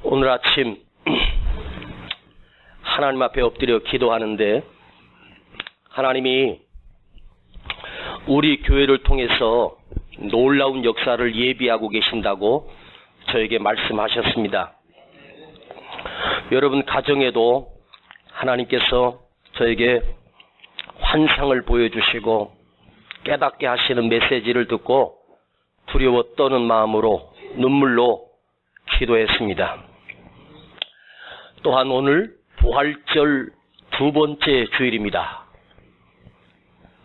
오늘 아침 하나님 앞에 엎드려 기도하는데 하나님이 우리 교회를 통해서 놀라운 역사를 예비하고 계신다고 저에게 말씀하셨습니다. 여러분 가정에도 하나님께서 저에게 환상을 보여주시고 깨닫게 하시는 메시지를 듣고 두려워 떠는 마음으로 눈물로 기도했습니다. 또한 오늘 부활절 두 번째 주일입니다.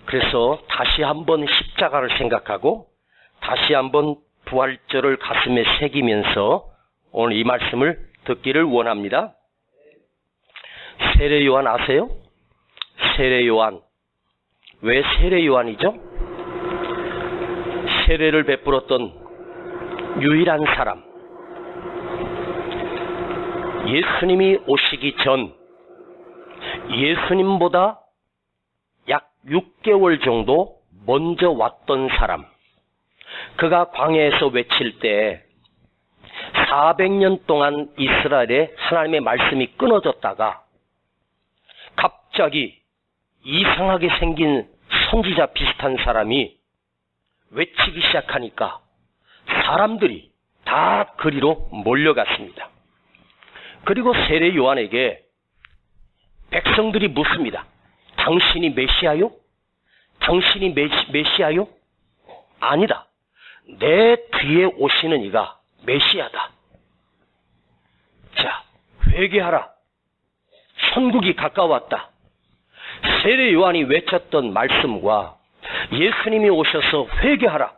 그래서 다시 한번 십자가를 생각하고 다시 한번 부활절을 가슴에 새기면서 오늘 이 말씀을 듣기를 원합니다. 세례 요한 아세요? 세례 요한. 왜 세례 요한이죠? 세례를 베풀었던 유일한 사람. 예수님이 오시기 전 예수님보다 약 6개월 정도 먼저 왔던 사람. 그가 광야에서 외칠 때 400년 동안 이스라엘에 하나님의 말씀이 끊어졌다가 갑자기 이상하게 생긴 선지자 비슷한 사람이 외치기 시작하니까 사람들이 다 그리로 몰려갔습니다. 그리고 세례 요한에게 백성들이 묻습니다. 당신이 메시아요? 당신이 메시아요? 아니다. 내 뒤에 오시는 이가 메시아다. 자, 회개하라. 천국이 가까웠다. 세례 요한이 외쳤던 말씀과 예수님이 오셔서 회개하라.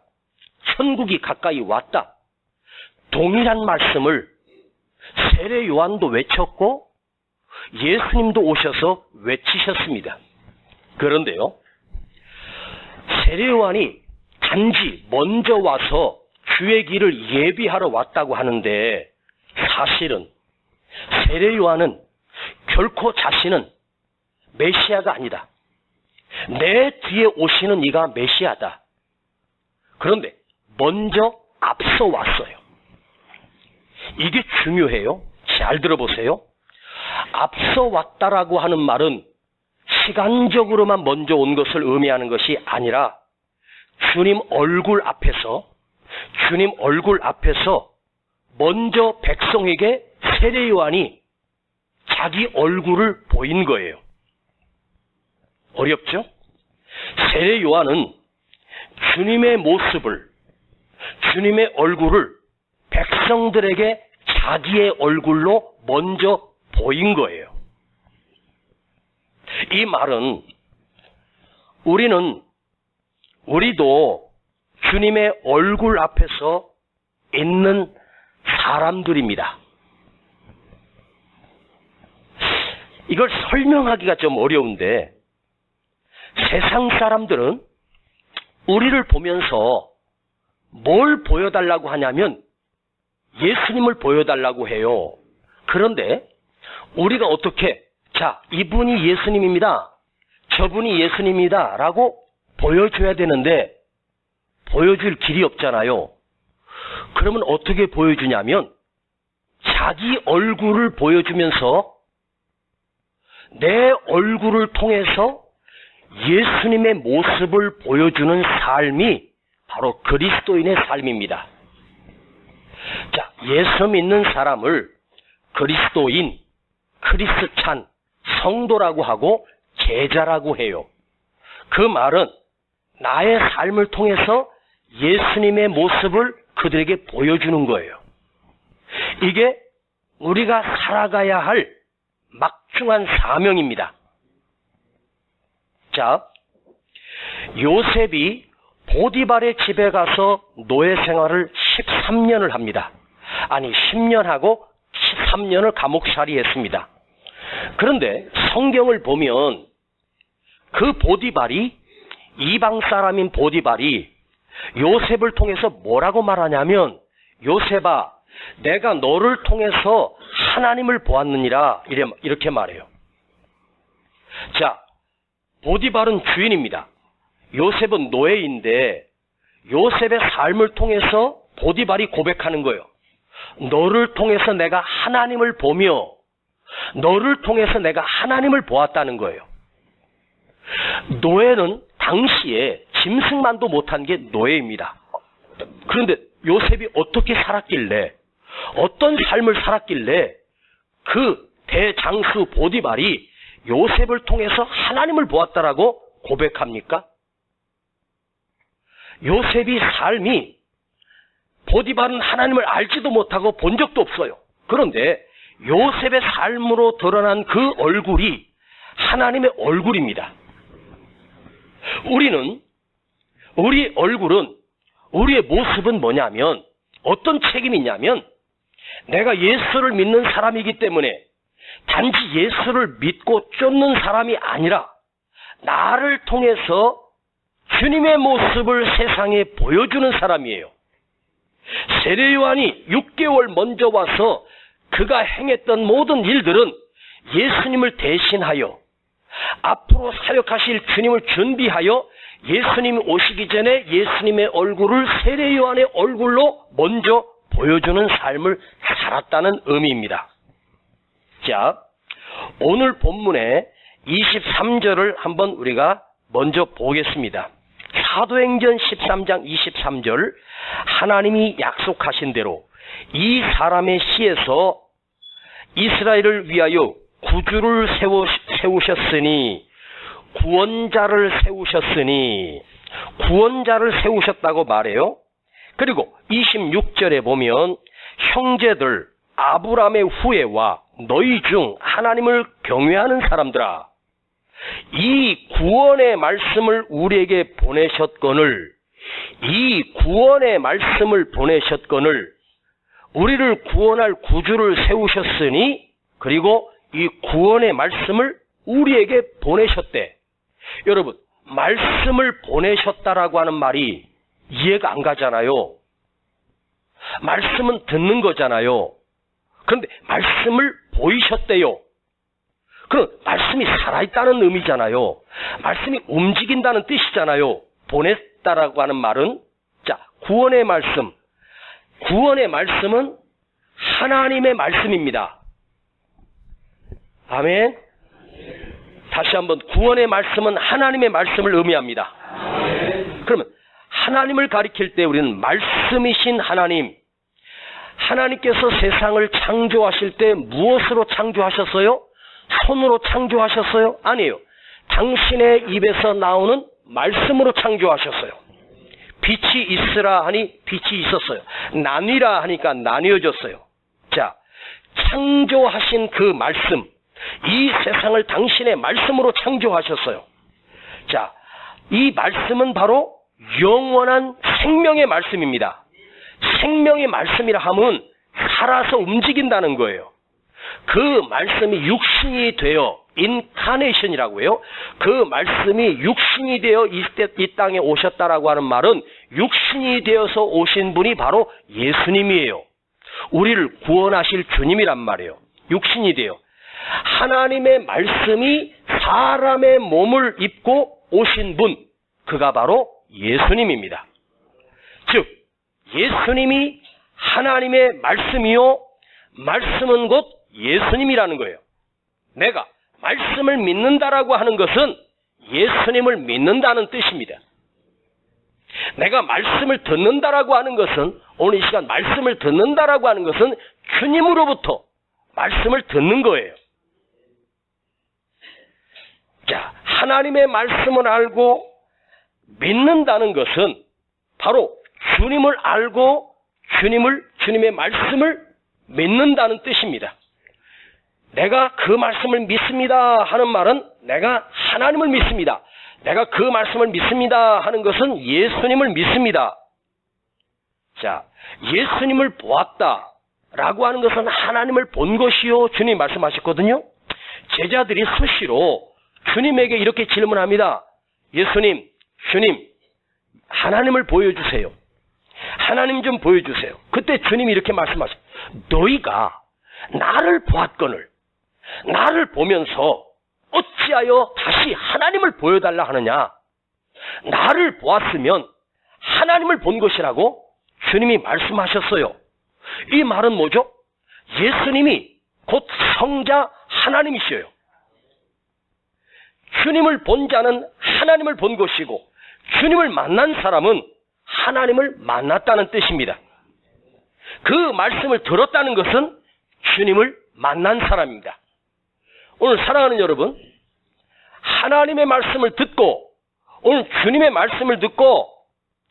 천국이 가까이 왔다. 동일한 말씀을 세례 요한도 외쳤고 예수님도 오셔서 외치셨습니다. 그런데요, 세례 요한이 단지 먼저 와서 주의 길을 예비하러 왔다고 하는데 사실은 세례 요한은 결코 자신은 메시아가 아니다. 내 뒤에 오시는 이가 메시아다. 그런데 먼저 앞서 왔어요. 이게 중요해요. 잘 들어보세요. 앞서 왔다라고 하는 말은 시간적으로만 먼저 온 것을 의미하는 것이 아니라 주님 얼굴 앞에서 먼저 백성에게 세례 요한이 자기 얼굴을 보인 거예요. 어렵죠? 세례 요한은 주님의 모습을, 주님의 얼굴을 백성들에게 자기의 얼굴로 먼저 보인 거예요. 이 말은 우리도 주님의 얼굴 앞에서 있는 사람들입니다. 이걸 설명하기가 좀 어려운데 세상 사람들은 우리를 보면서 뭘 보여달라고 하냐면 예수님을 보여달라고 해요. 그런데 우리가 어떻게 자, 이분이 예수님입니다. 저분이 예수님이다 라고 보여줘야 되는데 보여줄 길이 없잖아요. 그러면 어떻게 보여주냐면 자기 얼굴을 보여주면서 내 얼굴을 통해서 예수님의 모습을 보여주는 삶이 바로 그리스도인의 삶입니다. 자, 예수 믿는 사람을 그리스도인, 크리스찬, 성도라고 하고 제자라고 해요. 그 말은 나의 삶을 통해서 예수님의 모습을 그들에게 보여주는 거예요. 이게 우리가 살아가야 할 막중한 사명입니다. 자, 요셉이 보디발의 집에 가서 노예 생활을 13년을 합니다. 아니 10년하고 13년을 감옥살이 했습니다. 그런데 성경을 보면 그 보디발이 이방 사람인 보디발이 요셉을 통해서 뭐라고 말하냐면 요셉아 내가 너를 통해서 하나님을 보았느니라 이렇게 말해요. 자, 보디발은 주인입니다. 요셉은 노예인데 요셉의 삶을 통해서 보디발이 고백하는 거예요. 너를 통해서 내가 하나님을 보며 너를 통해서 내가 하나님을 보았다는 거예요. 노예는 당시에 짐승만도 못한 게 노예입니다. 그런데 요셉이 어떻게 살았길래, 어떤 삶을 살았길래 그 대장수 보디발이 요셉을 통해서 하나님을 보았다라고 고백합니까? 요셉이 삶이, 보디발은 하나님을 알지도 못하고 본 적도 없어요. 그런데 요셉의 삶으로 드러난 그 얼굴이 하나님의 얼굴입니다. 우리 얼굴은, 우리의 모습은 뭐냐면, 어떤 책임이 있냐면, 내가 예수를 믿는 사람이기 때문에 단지 예수를 믿고 쫓는 사람이 아니라 나를 통해서 주님의 모습을 세상에 보여주는 사람이에요. 세례 요한이 6개월 먼저 와서 그가 행했던 모든 일들은 예수님을 대신하여 앞으로 사역하실 주님을 준비하여 예수님이 오시기 전에 예수님의 얼굴을 세례 요한의 얼굴로 먼저 보여주는 삶을 살았다는 의미입니다. 자, 오늘 본문의 23절을 한번 우리가 먼저 보겠습니다. 사도행전 13장 23절, 하나님이 약속하신 대로 이 사람의 씨에서 이스라엘을 위하여 구주를 세우셨으니, 구원자를 세우셨다고 말해요. 그리고 26절에 보면 형제들 아브라함의 후예와 너희 중 하나님을 경외하는 사람들아, 이 구원의 말씀을 우리에게 보내셨거늘, 우리를 구원할 구주를 세우셨으니, 그리고 이 구원의 말씀을 우리에게 보내셨대. 여러분, 말씀을 보내셨다라고 하는 말이 이해가 안 가잖아요. 말씀은 듣는 거잖아요. 그런데 말씀을 보이셨대요. 그럼 말씀이 살아있다는 의미잖아요. 말씀이 움직인다는 뜻이잖아요. 보냈다라고 하는 말은, 자, 구원의 말씀은 하나님의 말씀입니다. 아멘. 다시 한번, 구원의 말씀은 하나님의 말씀을 의미합니다. 그러면 하나님을 가리킬 때 우리는 말씀이신 하나님, 하나님께서 세상을 창조하실 때 무엇으로 창조하셨어요? 손으로 창조하셨어요? 아니에요. 당신의 입에서 나오는 말씀으로 창조하셨어요. 빛이 있으라 하니 빛이 있었어요. 나뉘라 하니까 나뉘어졌어요. 자, 창조하신 그 말씀, 이 세상을 당신의 말씀으로 창조하셨어요. 자, 이 말씀은 바로 영원한 생명의 말씀입니다. 생명의 말씀이라 하면 살아서 움직인다는 거예요. 그 말씀이 육신이 되어, 인카네이션이라고 해요. 그 말씀이 육신이 되어 이 땅에 오셨다라고 하는 말은 육신이 되어서 오신 분이 바로 예수님이에요. 우리를 구원하실 주님이란 말이에요. 육신이 되어. 하나님의 말씀이 사람의 몸을 입고 오신 분, 그가 바로 예수님입니다. 즉, 예수님이 하나님의 말씀이요, 말씀은 곧 예수님이라는 거예요. 내가 말씀을 믿는다라고 하는 것은 예수님을 믿는다는 뜻입니다. 내가 말씀을 듣는다라고 하는 것은, 오늘 이 시간 말씀을 듣는다라고 하는 것은 주님으로부터 말씀을 듣는 거예요. 자, 하나님의 말씀을 알고 믿는다는 것은 바로 주님을 알고 주님의 말씀을 믿는다는 뜻입니다. 내가 그 말씀을 믿습니다 하는 말은 내가 하나님을 믿습니다. 내가 그 말씀을 믿습니다 하는 것은 예수님을 믿습니다. 자, 예수님을 보았다라고 하는 것은 하나님을 본 것이요, 주님 말씀하셨거든요. 제자들이 수시로 주님에게 이렇게 질문합니다. 예수님, 주님, 하나님을 보여주세요. 하나님 좀 보여주세요. 그때 주님이 이렇게 말씀하셨어요. 너희가 나를 보았거늘, 나를 보면서 어찌하여 다시 하나님을 보여달라 하느냐? 나를 보았으면 하나님을 본 것이라고 주님이 말씀하셨어요. 이 말은 뭐죠? 예수님이 곧 성자 하나님이시여요. 주님을 본 자는 하나님을 본 것이고 주님을 만난 사람은 하나님을 만났다는 뜻입니다. 그 말씀을 들었다는 것은 주님을 만난 사람입니다. 오늘 사랑하는 여러분, 하나님의 말씀을 듣고 오늘 주님의 말씀을 듣고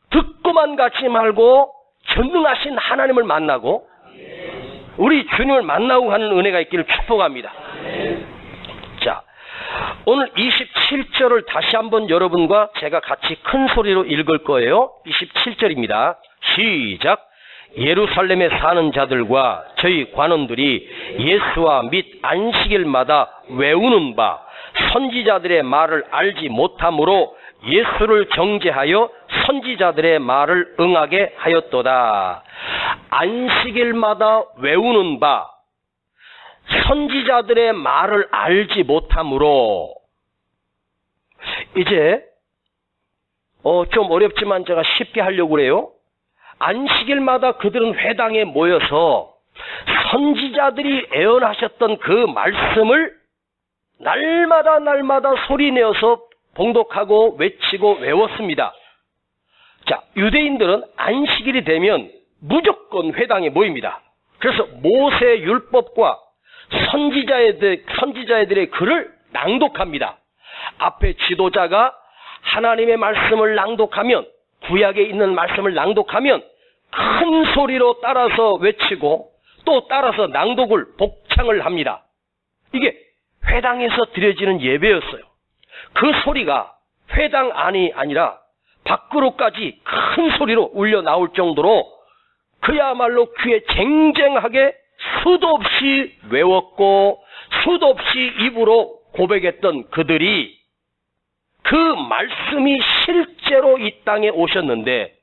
듣고만 가지 말고 전능하신 하나님을 만나고 우리 주님을 만나고 가는 은혜가 있기를 축복합니다. 자, 오늘 27절을 다시 한번 여러분과 제가 같이 큰 소리로 읽을 거예요. 27절입니다. 시작. 예루살렘에 사는 자들과 저희 관원들이 예수와 및 안식일마다 외우는 바 선지자들의 말을 알지 못함으로 예수를 정죄하여 선지자들의 말을 응하게 하였도다. 안식일마다 외우는 바 선지자들의 말을 알지 못함으로. 이제 좀 어렵지만 제가 쉽게 하려고 그래요. 안식일마다 그들은 회당에 모여서 선지자들이 예언하셨던 그 말씀을 날마다 소리내어서 봉독하고 외치고 외웠습니다. 자, 유대인들은 안식일이 되면 무조건 회당에 모입니다. 그래서 모세 율법과 선지자애들의 글을 낭독합니다. 앞에 지도자가 하나님의 말씀을 낭독하면, 구약에 있는 말씀을 낭독하면 큰 소리로 따라서 외치고 또 따라서 낭독을 복창을 합니다. 이게 회당에서 드려지는 예배였어요. 그 소리가 회당 안이 아니라 밖으로까지 큰 소리로 울려 나올 정도로 그야말로 귀에 쟁쟁하게 수도 없이 외웠고 수도 없이 입으로 고백했던 그들이 그 말씀이 실제로 이 땅에 오셨는데,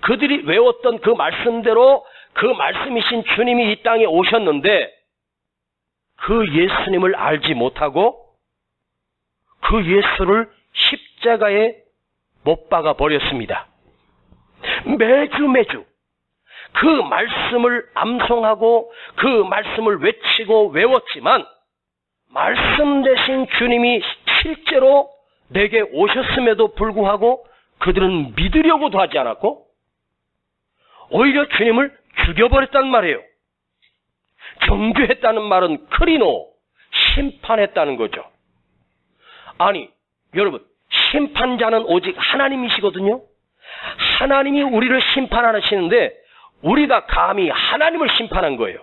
그들이 외웠던 그 말씀대로 그 말씀이신 주님이 이 땅에 오셨는데 그 예수님을 알지 못하고 그 예수를 십자가에 못 박아 버렸습니다. 매주 그 말씀을 암송하고 그 말씀을 외치고 외웠지만 말씀 대신 주님이 실제로 내게 오셨음에도 불구하고 그들은 믿으려고도 하지 않았고 오히려 주님을 죽여버렸단 말이에요. 정죄했다는 말은 크리노, 심판했다는 거죠. 아니, 여러분, 심판자는 오직 하나님이시거든요. 하나님이 우리를 심판하시는데 우리가 감히 하나님을 심판한 거예요.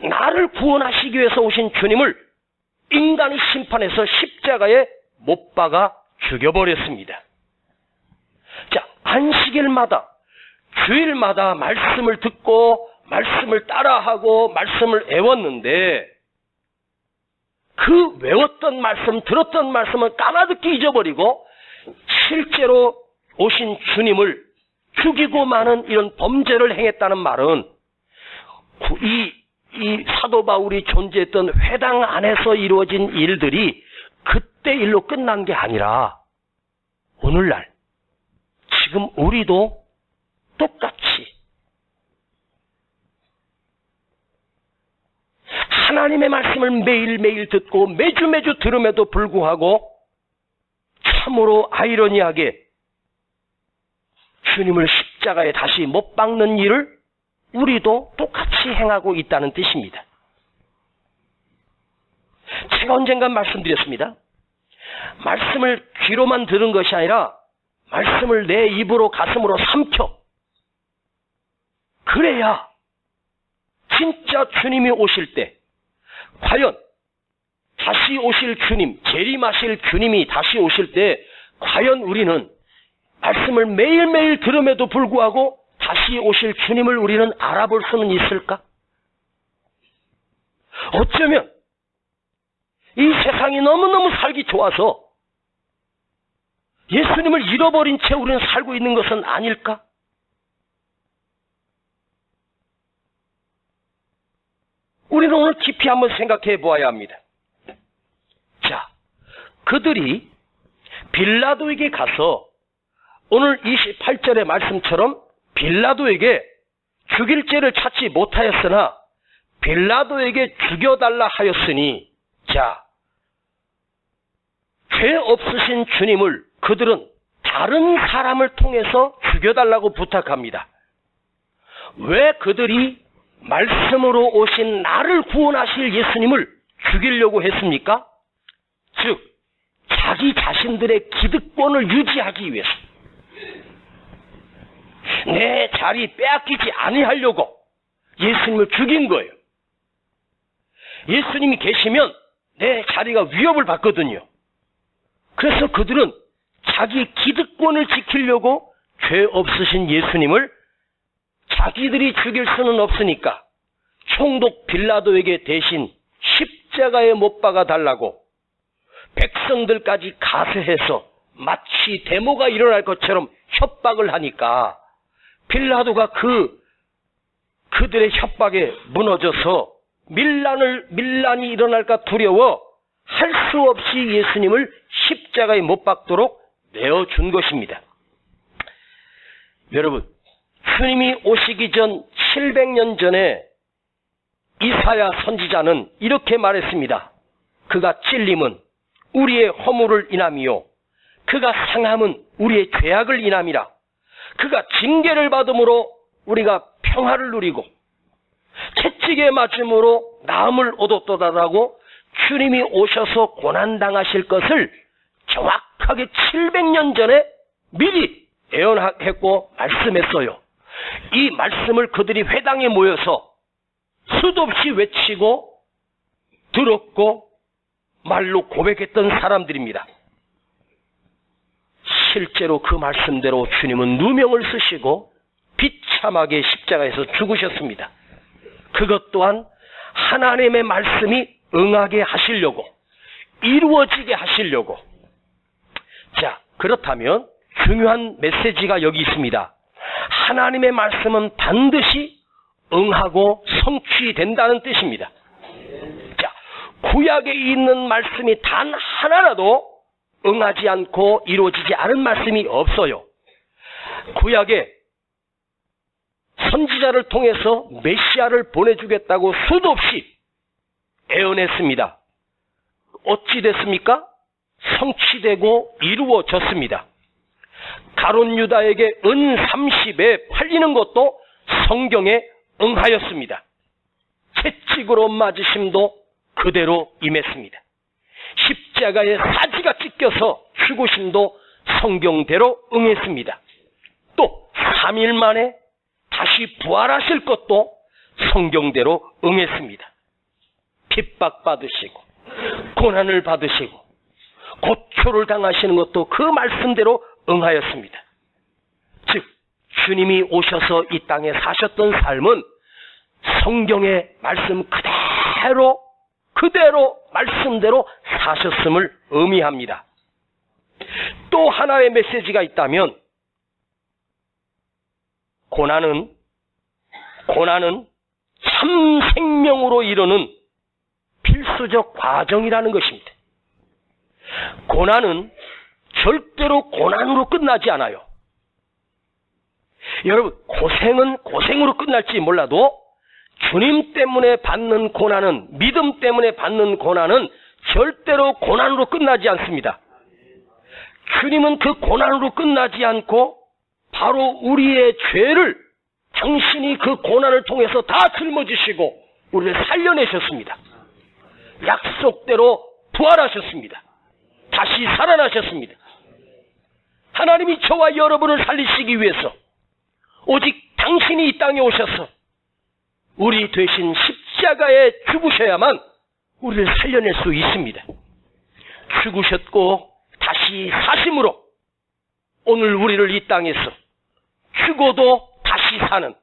나를 구원하시기 위해서 오신 주님을 인간이 심판해서 십자가에 못 박아 죽여버렸습니다. 자, 안식일마다, 주일마다 말씀을 듣고 말씀을 따라하고 말씀을 외웠는데 그 외웠던 말씀, 들었던 말씀을 까마득히 잊어버리고 실제로 오신 주님을 죽이고 마는 이런 범죄를 행했다는 말은 이 사도 바울이 존재했던 회당 안에서 이루어진 일들이 그때 일로 끝난 게 아니라 오늘날 지금 우리도 똑같이 하나님의 말씀을 매일매일 듣고 매주 들음에도 불구하고 참으로 아이러니하게 주님을 십자가에 다시 못 박는 일을 우리도 똑같이 행하고 있다는 뜻입니다. 제가 언젠가 말씀드렸습니다. 말씀을 귀로만 들은 것이 아니라 말씀을 내 입으로 가슴으로 삼켜. 그래야 진짜 주님이 오실 때 과연 다시 오실 주님, 재림하실 주님이 다시 오실 때 과연 우리는 말씀을 매일매일 들음에도 불구하고 다시 오실 주님을 우리는 알아볼 수는 있을까? 어쩌면 이 세상이 너무너무 살기 좋아서 예수님을 잃어버린 채 우리는 살고 있는 것은 아닐까? 우리는 오늘 깊이 한번 생각해 보아야 합니다. 자, 그들이 빌라도에게 가서 오늘 28절의 말씀처럼 빌라도에게 죽일 죄를 찾지 못하였으나 빌라도에게 죽여달라 하였으니, 자, 죄 없으신 주님을 그들은 다른 사람을 통해서 죽여달라고 부탁합니다. 왜 그들이 말씀으로 오신 나를 구원하실 예수님을 죽이려고 했습니까? 즉, 자기 자신들의 기득권을 유지하기 위해서, 내 자리 빼앗기지 아니하려고 예수님을 죽인 거예요. 예수님이 계시면 내 자리가 위협을 받거든요. 그래서 그들은 자기 기득권을 지키려고 죄 없으신 예수님을 자기들이 죽일 수는 없으니까 총독 빌라도에게 대신 십자가에 못 박아 달라고 백성들까지 가세해서 마치 데모가 일어날 것처럼 협박을 하니까 빌라도가 그들의 협박에 무너져서 밀란이 일어날까 두려워 할 수 없이 예수님을 십자가에 못 박도록 내어준 것입니다. 여러분, 주님이 오시기 전 700년 전에 이사야 선지자는 이렇게 말했습니다. 그가 찔림은 우리의 허물을 인함이요, 그가 상함은 우리의 죄악을 인함이라. 그가 징계를 받음으로 우리가 평화를 누리고 채찍에 맞음으로 나음을 얻었도다라고 주님이 오셔서 고난당하실 것을 정확하게 700년 전에 미리 예언했고 말씀했어요. 이 말씀을 그들이 회당에 모여서 수도 없이 외치고 들었고 말로 고백했던 사람들입니다. 실제로 그 말씀대로 주님은 누명을 쓰시고 비참하게 십자가에서 죽으셨습니다. 그것 또한 하나님의 말씀이 응하게 하시려고, 이루어지게 하시려고. 자, 그렇다면 중요한 메시지가 여기 있습니다. 하나님의 말씀은 반드시 응하고 성취된다는 뜻입니다. 자, 구약에 있는 말씀이 단 하나라도 응하지 않고 이루어지지 않은 말씀이 없어요. 구약에 선지자를 통해서 메시아를 보내주겠다고 수도 없이 예언했습니다. 어찌 됐습니까? 성취되고 이루어졌습니다. 가룟 유다에게 은 30에 팔리는 것도 성경에 응하였습니다. 채찍으로 맞으심도 그대로 임했습니다. 십자가에 사지가 찢겨서 죽으심도 성경대로 응했습니다. 또 3일 만에 다시 부활하실 것도 성경대로 응했습니다. 핍박받으시고 고난을 받으시고 고초를 당하시는 것도 그 말씀대로 응하였습니다. 즉, 주님이 오셔서 이 땅에 사셨던 삶은 성경의 말씀 그대로 말씀대로 사셨음을 의미합니다. 또 하나의 메시지가 있다면, 고난은 참 생명으로 이르는 필수적 과정이라는 것입니다. 고난은 절대로 고난으로 끝나지 않아요. 여러분, 고생은 고생으로 끝날지 몰라도 주님 때문에 받는 고난은, 믿음 때문에 받는 고난은 절대로 고난으로 끝나지 않습니다. 주님은 그 고난으로 끝나지 않고 바로 우리의 죄를 당신이 그 고난을 통해서 다 짊어지시고 우리를 살려내셨습니다. 약속대로 부활하셨습니다. 다시 살아나셨습니다. 하나님이 저와 여러분을 살리시기 위해서 오직 당신이 이 땅에 오셔서 우리 대신 십자가에 죽으셔야만 우리를 살려낼 수 있습니다. 죽으셨고 다시 사심으로 오늘 우리를 이 땅에서 죽어도 다시 사는,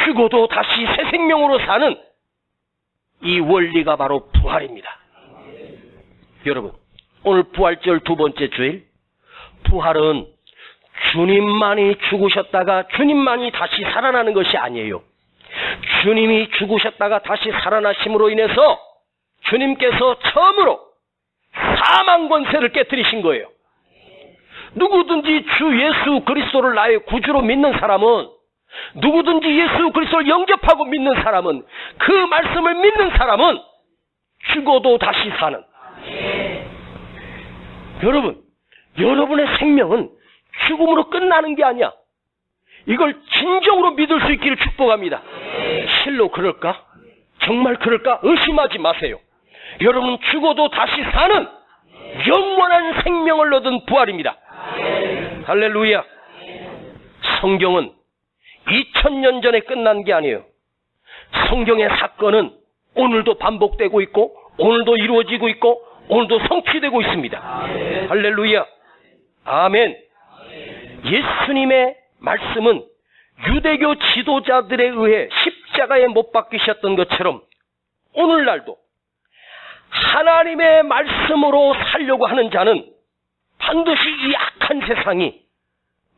죽어도 다시 새 생명으로 사는 이 원리가 바로 부활입니다. 여러분, 오늘 부활절 두 번째 주일, 부활은 주님만이 죽으셨다가 주님만이 다시 살아나는 것이 아니에요. 주님이 죽으셨다가 다시 살아나심으로 인해서 주님께서 처음으로 사망 권세를 깨뜨리신 거예요. 누구든지 주 예수 그리스도를 나의 구주로 믿는 사람은 누구든지 예수 그리스도를 영접하고 믿는 사람은, 그 말씀을 믿는 사람은 죽어도 다시 사는. 여러분, 여러분의 생명은 죽음으로 끝나는 게 아니야. 이걸 진정으로 믿을 수 있기를 축복합니다. 실로 그럴까? 정말 그럴까? 의심하지 마세요. 여러분은 죽어도 다시 사는 영원한 생명을 얻은 부활입니다. 할렐루야. 성경은 2000년 전에 끝난 게 아니에요. 성경의 사건은 오늘도 반복되고 있고, 오늘도 이루어지고 있고, 오늘도 성취되고 있습니다. 할렐루야. 아멘. 예수님의 말씀은 유대교 지도자들에 의해 십자가에 못 박히셨던 것처럼 오늘날도 하나님의 말씀으로 살려고 하는 자는 반드시 이 악한 세상이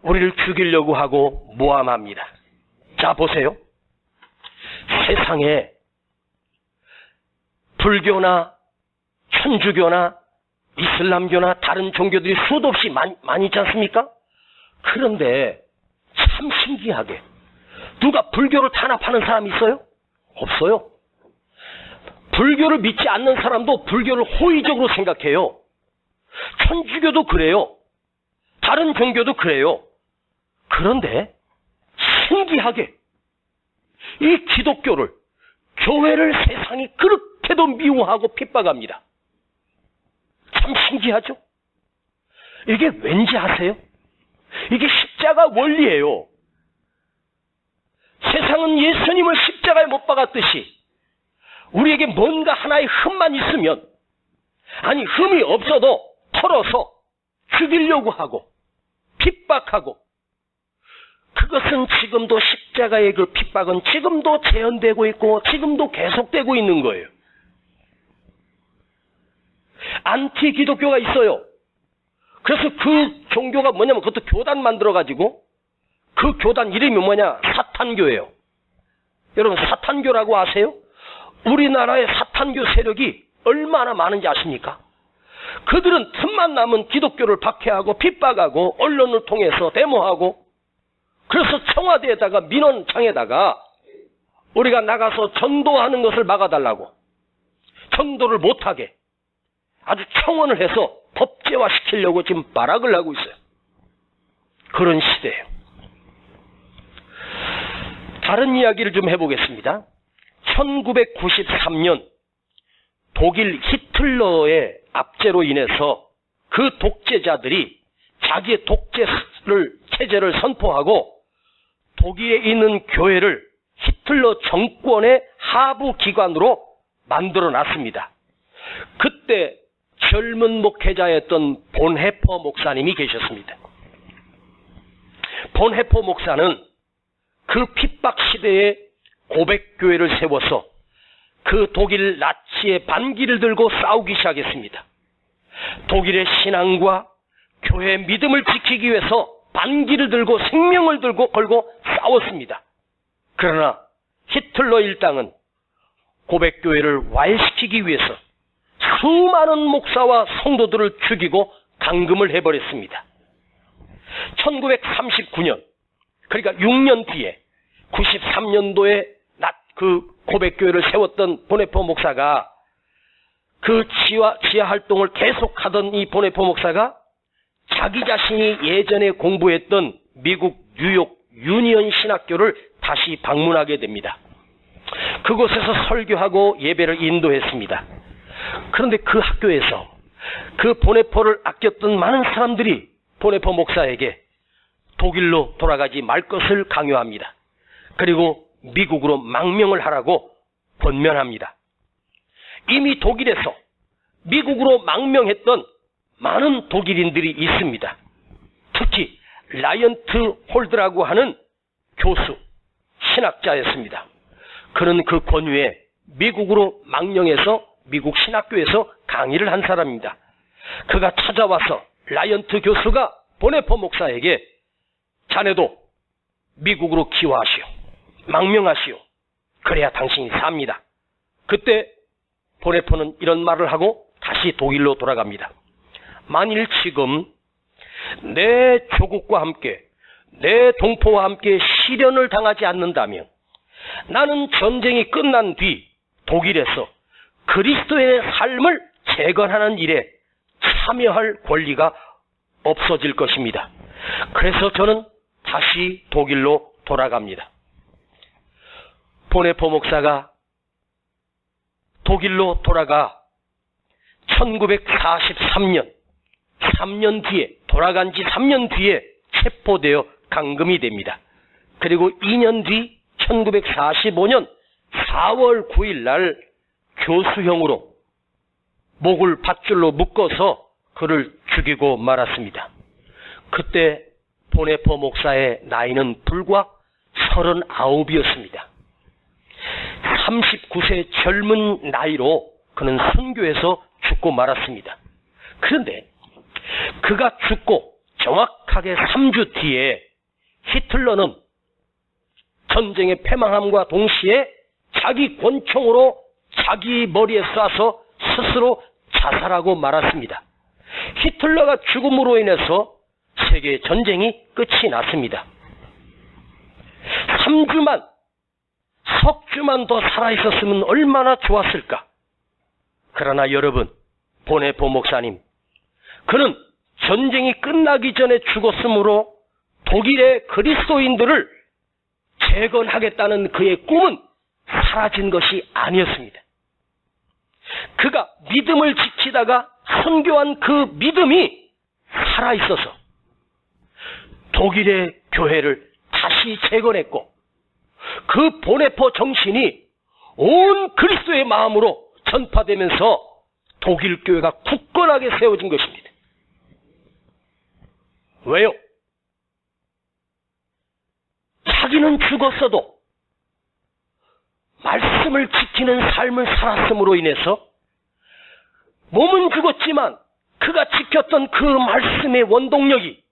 우리를 죽이려고 하고 모함합니다. 자, 보세요. 세상에 불교나 천주교나 이슬람교나 다른 종교들이 수도 없이 많이 있지 않습니까? 그런데 참 신기하게 누가 불교를 탄압하는 사람이 있어요? 없어요. 불교를 믿지 않는 사람도 불교를 호의적으로 생각해요. 천주교도 그래요. 다른 종교도 그래요. 그런데 신기하게 이 기독교를, 교회를 세상이 그렇게도 미워하고 핍박합니다. 참 신기하죠? 이게 왠지 아세요? 이게 십자가 원리예요. 세상은 예수님을 십자가에 못 박았듯이 우리에게 뭔가 하나의 흠만 있으면, 아니 흠이 없어도 털어서 죽이려고 하고 핍박하고, 그것은 지금도 십자가의 그 핍박은 지금도 재현되고 있고 지금도 계속되고 있는 거예요. 안티 기독교가 있어요. 그래서 그 종교가 뭐냐면 그것도 교단 만들어가지고, 그 교단 이름이 뭐냐? 사탄교예요. 여러분 사탄교라고 아세요? 우리나라의 사탄교 세력이 얼마나 많은지 아십니까? 그들은 틈만 나면 기독교를 박해하고 핍박하고 언론을 통해서 데모하고, 그래서 청와대에다가 민원창에다가 우리가 나가서 전도하는 것을 막아달라고, 전도를 못하게 아주 청원을 해서 법제화시키려고 지금 발악을 하고 있어요. 그런 시대예요. 다른 이야기를 좀 해보겠습니다. 1993년 독일 히틀러의 압제로 인해서 그 독재자들이 자기의 체제를 선포하고 독일에 있는 교회를 히틀러 정권의 하부 기관으로 만들어 놨습니다. 그때 젊은 목회자였던 본헤퍼 목사님이 계셨습니다. 본헤퍼 목사는 그 핍박 시대에 고백교회를 세워서 그 독일 나치의 반기를 들고 싸우기 시작했습니다. 독일의 신앙과 교회의 믿음을 지키기 위해서 반기를 들고 생명을 걸고 싸웠습니다. 그러나 히틀러 일당은 고백교회를 와해시키기 위해서 수많은 목사와 성도들을 죽이고 감금을 해버렸습니다. 1939년, 그러니까 6년 뒤에 93년도에 그 고백교회를 세웠던 보네포 목사가, 그 지하 활동을 계속하던 이 보네포 목사가 자기 자신이 예전에 공부했던 미국 뉴욕 유니언 신학교를 다시 방문하게 됩니다. 그곳에서 설교하고 예배를 인도했습니다. 그런데 그 학교에서 그 보네포를 아꼈던 많은 사람들이 보네포 목사에게 독일로 돌아가지 말 것을 강요합니다. 그리고 미국으로 망명을 하라고 권면합니다. 이미 독일에서 미국으로 망명했던 많은 독일인들이 있습니다. 특히 라이언트 홀드라고 하는 교수, 신학자였습니다. 그는 그 권유에 미국으로 망명해서 미국 신학교에서 강의를 한 사람입니다. 그가 찾아와서 라이언트 교수가 보네포 목사에게 자네도 미국으로 귀화하시오. 망명하시오. 그래야 당신이 삽니다. 그때 보네포는 이런 말을 하고 다시 독일로 돌아갑니다. 만일 지금 내 조국과 함께 내 동포와 함께 시련을 당하지 않는다면 나는 전쟁이 끝난 뒤 독일에서 그리스도의 삶을 재건하는 일에 참여할 권리가 없어질 것입니다. 그래서 저는 다시 독일로 돌아갑니다. 보네포 목사가 독일로 돌아가 1943년 3년 뒤에 돌아간 지 3년 뒤에 체포되어 감금이 됩니다. 그리고 2년 뒤 1945년 4월 9일 날 교수형으로 목을 밧줄로 묶어서 그를 죽이고 말았습니다. 그때 보네포 목사의 나이는 불과 39이었습니다. 39세 젊은 나이로 그는 선교에서 죽고 말았습니다. 그런데 그가 죽고 정확하게 3주 뒤에 히틀러는 전쟁의 패망함과 동시에 자기 권총으로 자기 머리에 쏴서 스스로 자살하고 말았습니다. 히틀러가 죽음으로 인해서 세계 전쟁이 끝이 났습니다. 3주만, 석주만 더 살아있었으면 얼마나 좋았을까. 그러나 여러분, 보네포 목사님, 그는 전쟁이 끝나기 전에 죽었으므로 독일의 그리스도인들을 재건하겠다는 그의 꿈은 사라진 것이 아니었습니다. 그가 믿음을 지키다가 선교한 그 믿음이 살아있어서 독일의 교회를 다시 재건했고 그 보네포 정신이 온 그리스도의 마음으로 전파되면서 독일 교회가 굳건하게 세워진 것입니다. 왜요? 자기는 죽었어도 말씀을 지키는 삶을 살았음으로 인해서 몸은 죽었지만 그가 지켰던 그 말씀의 원동력이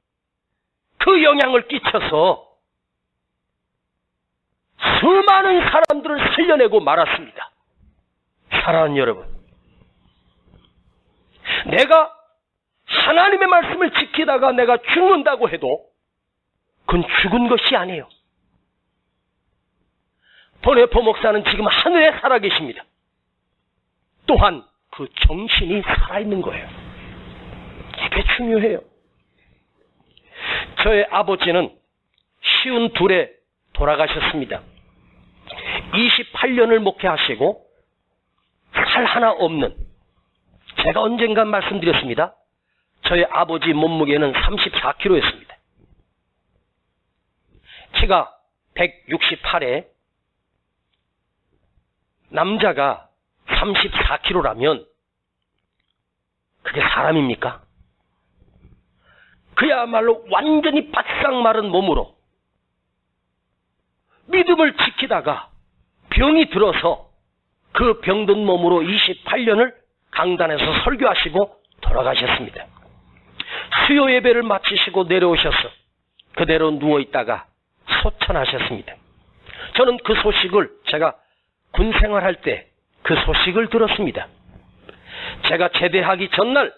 그 영향을 끼쳐서 수많은 사람들을 살려내고 말았습니다. 사랑하는 여러분, 내가 하나님의 말씀을 지키다가 내가 죽는다고 해도 그건 죽은 것이 아니에요. 보네포 목사는 지금 하늘에 살아계십니다. 또한 그 정신이 살아있는 거예요. 이게 중요해요. 저의 아버지는 52에 돌아가셨습니다. 28년을 목회하시고 살 하나 없는, 제가 언젠가 말씀드렸습니다. 저의 아버지 몸무게는 34kg였습니다. 키가 168에 남자가 34kg라면 그게 사람입니까? 그야말로 완전히 바싹 마른 몸으로 믿음을 지키다가 병이 들어서 그 병든 몸으로 28년을 강단에서 설교하시고 돌아가셨습니다. 수요 예배를 마치시고 내려오셔서 그대로 누워있다가 소천하셨습니다. 저는 그 소식을, 제가 군 생활할 때 그 소식을 들었습니다. 제가 제대하기 전날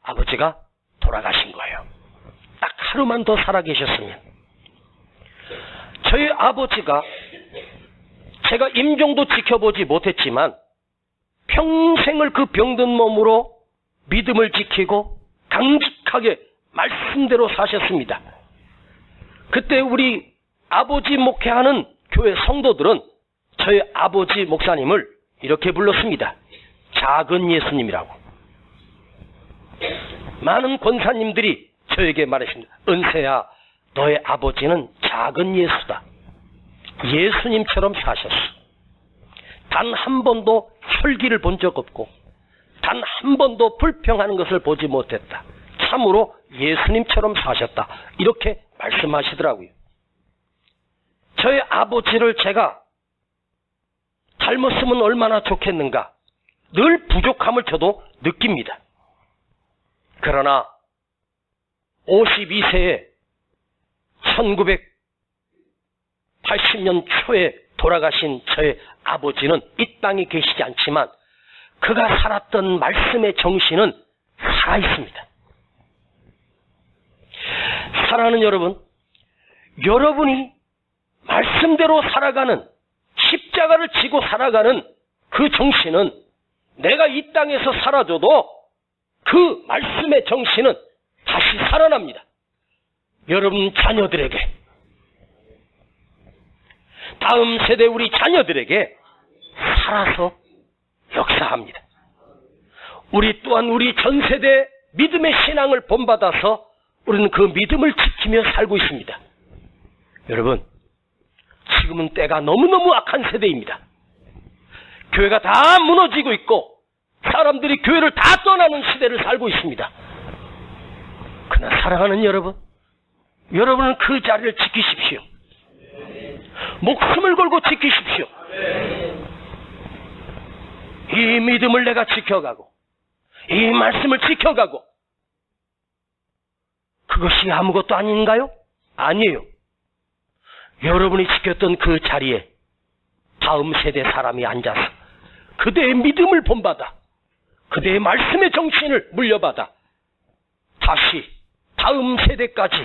아버지가 돌아가신 거예요. 딱 하루만 더 살아계셨으면. 저희 아버지가 제가 임종도 지켜보지 못했지만 평생을 그 병든 몸으로 믿음을 지키고 강직하게 말씀대로 사셨습니다. 그때 우리 아버지 목회하는 교회 성도들은 저희 아버지 목사님을 이렇게 불렀습니다. 작은 예수님이라고. 많은 권사님들이 저에게 말했습니다. 은세야, 너의 아버지는 작은 예수다. 예수님처럼 사셨어. 단 한 번도 혈기를 본 적 없고 단 한 번도 불평하는 것을 보지 못했다. 참으로 예수님처럼 사셨다. 이렇게 말씀하시더라고요. 저희 아버지를 제가 닮았으면 얼마나 좋겠는가. 늘 부족함을 저도 느낍니다. 그러나 52세에 1980년 초에 돌아가신 저의 아버지는 이 땅에 계시지 않지만 그가 살았던 말씀의 정신은 살아있습니다. 사랑하는 여러분, 여러분이 말씀대로 살아가는, 십자가를 지고 살아가는 그 정신은 내가 이 땅에서 사라져도 그 말씀의 정신은 다시 살아납니다. 여러분 자녀들에게, 다음 세대 우리 자녀들에게 살아서 역사합니다. 우리 또한 우리 전 세대 믿음의 신앙을 본받아서 우리는 그 믿음을 지키며 살고 있습니다. 여러분, 지금은 때가 너무너무 악한 세대입니다. 교회가 다 무너지고 있고 사람들이 교회를 다 떠나는 시대를 살고 있습니다. 그러나 사랑하는 여러분, 여러분은 그 자리를 지키십시오. 목숨을 걸고 지키십시오. 이 믿음을 내가 지켜가고 이 말씀을 지켜가고, 그것이 아무것도 아닌가요? 아니에요. 여러분이 지켰던 그 자리에 다음 세대 사람이 앉아서 그대의 믿음을 본받아, 그대의 말씀의 정신을 물려받아 다시 다음 세대까지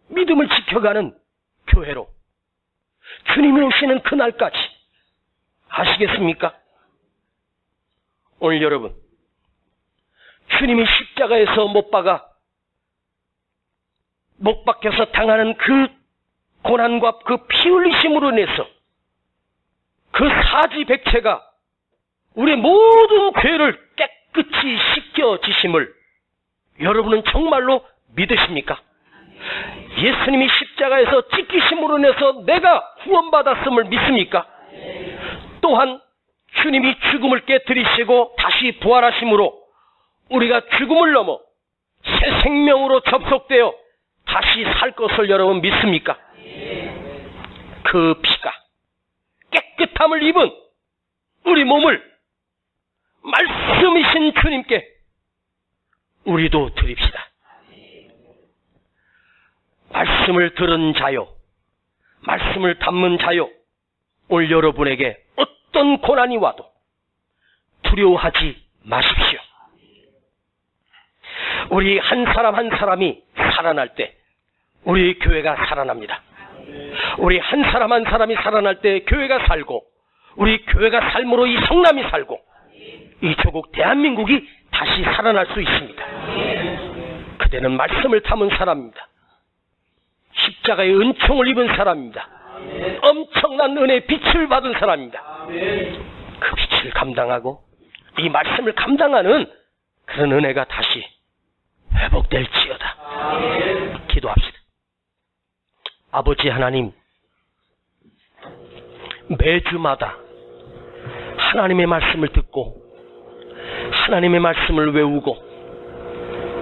믿음을 지켜가는 교회로 주님이 오시는 그날까지, 아시겠습니까? 오늘 여러분, 주님이 십자가에서 못 박혀서 당하는 그 고난과 그 피 흘리심으로 인해서 그 사지백체가 우리 모든 죄를 깨끗이 씻겨지심을 여러분은 정말로 믿으십니까? 예수님이 십자가에서 찢기심으로 인해서 내가 구원받았음을 믿습니까? 또한 주님이 죽음을 깨뜨리시고 다시 부활하심으로 우리가 죽음을 넘어 새 생명으로 접속되어 다시 살 것을 여러분 믿습니까? 그 피가 깨끗함을 입은 우리 몸을 말씀이신 주님께 우리도 드립시다. 말씀을 들은 자요, 말씀을 담는 자요, 오늘 여러분에게 어떤 고난이 와도 두려워하지 마십시오. 우리 한 사람 한 사람이 살아날 때 우리 교회가 살아납니다. 우리 한 사람 한 사람이 살아날 때 교회가 살고, 우리 교회가 삶으로 이 성남이 살고 이 조국 대한민국이 다시 살아날 수 있습니다. 그대는 말씀을 담은 사람입니다. 십자가의 은총을 입은 사람입니다. 엄청난 은혜의 빛을 받은 사람입니다. 그 빛을 감당하고 이 말씀을 감당하는 그런 은혜가 다시 회복될지어다. 기도합시다. 아버지 하나님, 매주마다 하나님의 말씀을 듣고 하나님의 말씀을 외우고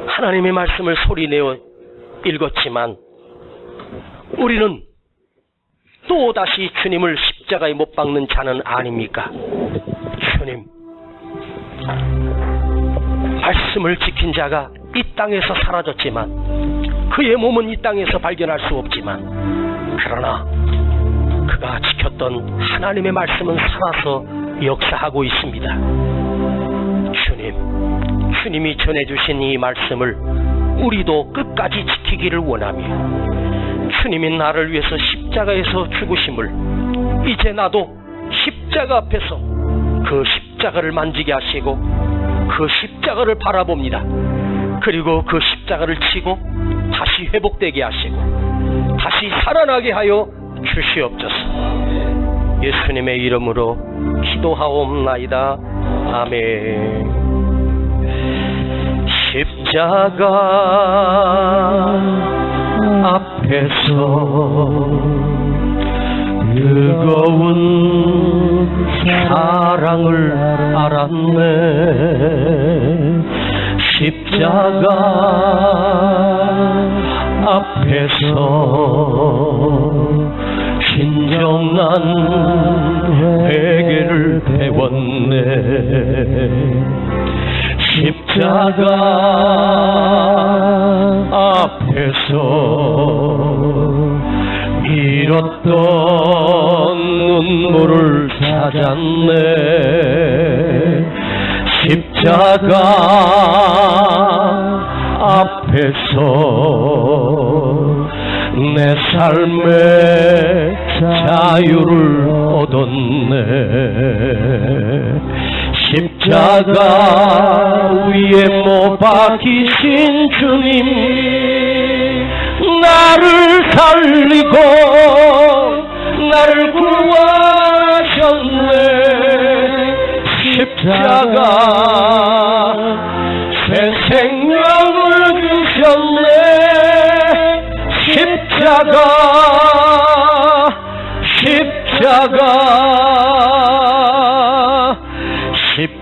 하나님의 말씀을 소리내어 읽었지만 우리는 또다시 주님을 십자가에 못 박는 자는 아닙니까? 주님, 말씀을 지킨 자가 이 땅에서 사라졌지만 그의 몸은 이 땅에서 발견할 수 없지만, 그러나 그가 지켰던 하나님의 말씀은 살아서 역사하고 있습니다. 주님이 전해주신 이 말씀을 우리도 끝까지 지키기를 원하며, 주님이 나를 위해서 십자가에서 죽으심을 이제 나도 십자가 앞에서 그 십자가를 만지게 하시고 그 십자가를 바라봅니다. 그리고 그 십자가를 치고 다시 회복되게 하시고 다시 살아나게 하여 주시옵소서. 예수님의 이름으로 기도하옵나이다. 아멘. 십자가 앞에서 뜨거운 사랑을 알았네. 십자가 앞에서 진정한 회개를 배웠네. 십자가 앞에서 잃었던 눈물을 찾았네. 십자가 앞에서 내 삶의 자유를 얻었네. 십자가 위에 못 박히신 주님, 나를 살리고 나를 구하셨네. 십자가 새 생명을 주셨네.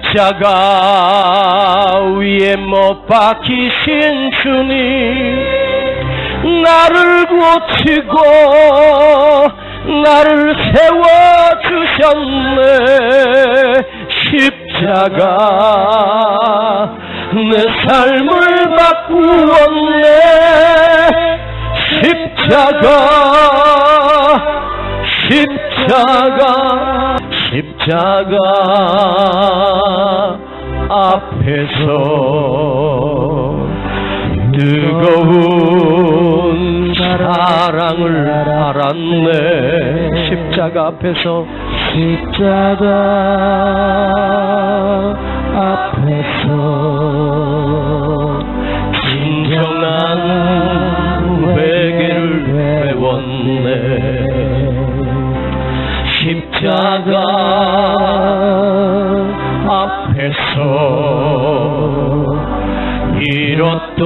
십자가 위에 못 박히신 주님, 나를 고치고 나를 세워주셨네. 십자가 내 삶을 바꾸었네. 십자가 앞에서 뜨거운 사랑을 알았네. 십자가 앞에서 진정한 회개를 배웠네. 십자가 앞에서 잃었던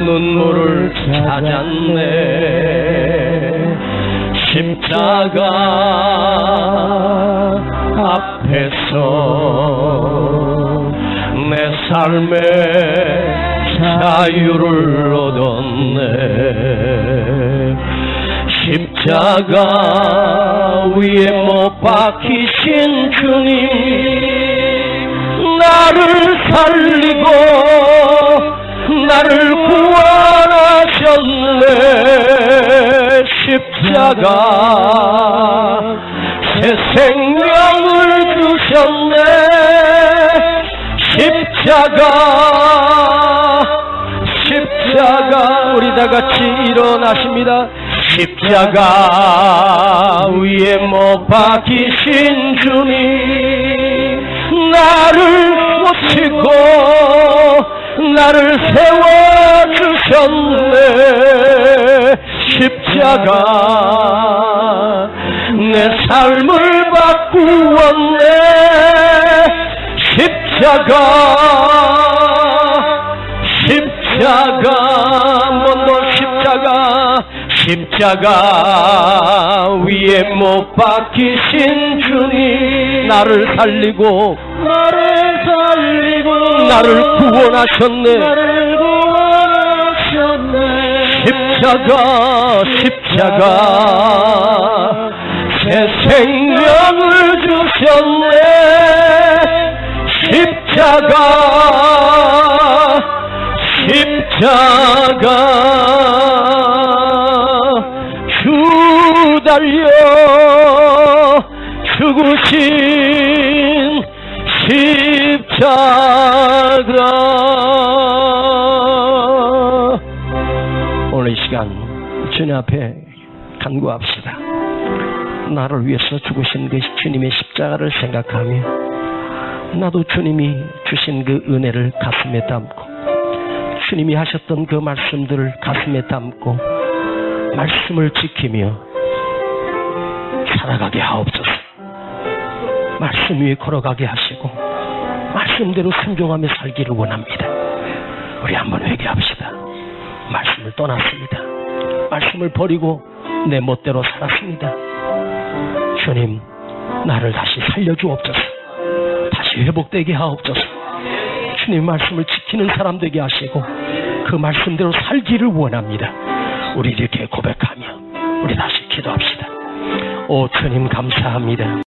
눈물을 찾았네. 십자가 앞에서 내 삶의 자유를 얻었네. 십자가 위에 못 박히신 주님, 나를 살리고 나를 구원하셨네. 십자가 새 생명을 주셨네. 십자가 우리 다 같이 일어나십니다. 십자가 위에 못 박히신 주님, 나를 고치고 나를 세워주셨네. 십자가 내 삶을 바꾸었네. 십자가 위에 못 박히신 주님, 나를 살리고 나를 구원하셨네. 십자가 새 생명을 주셨네. 십자가 주 달려 죽으신 십자가. 오늘 이 시간 주님 앞에 간구합시다. 나를 위해서 죽으신 그 주님의 십자가를 생각하며 나도 주님이 주신 그 은혜를 가슴에 담고 주님이 하셨던 그 말씀들을 가슴에 담고 말씀을 지키며 살아가게 하옵소서. 말씀 위에 걸어가게 하시고 말씀대로 순종하며 살기를 원합니다. 우리 한번 회개합시다. 말씀을 떠났습니다. 말씀을 버리고 내 멋대로 살았습니다. 주님, 나를 다시 살려주옵소서. 다시 회복되게 하옵소서. 주님 말씀을 지키는 사람 되게 하시고 그 말씀대로 살기를 원합니다. 우리 이렇게 고백하며 우리 다시 기도합시다. 오 주님 감사합니다.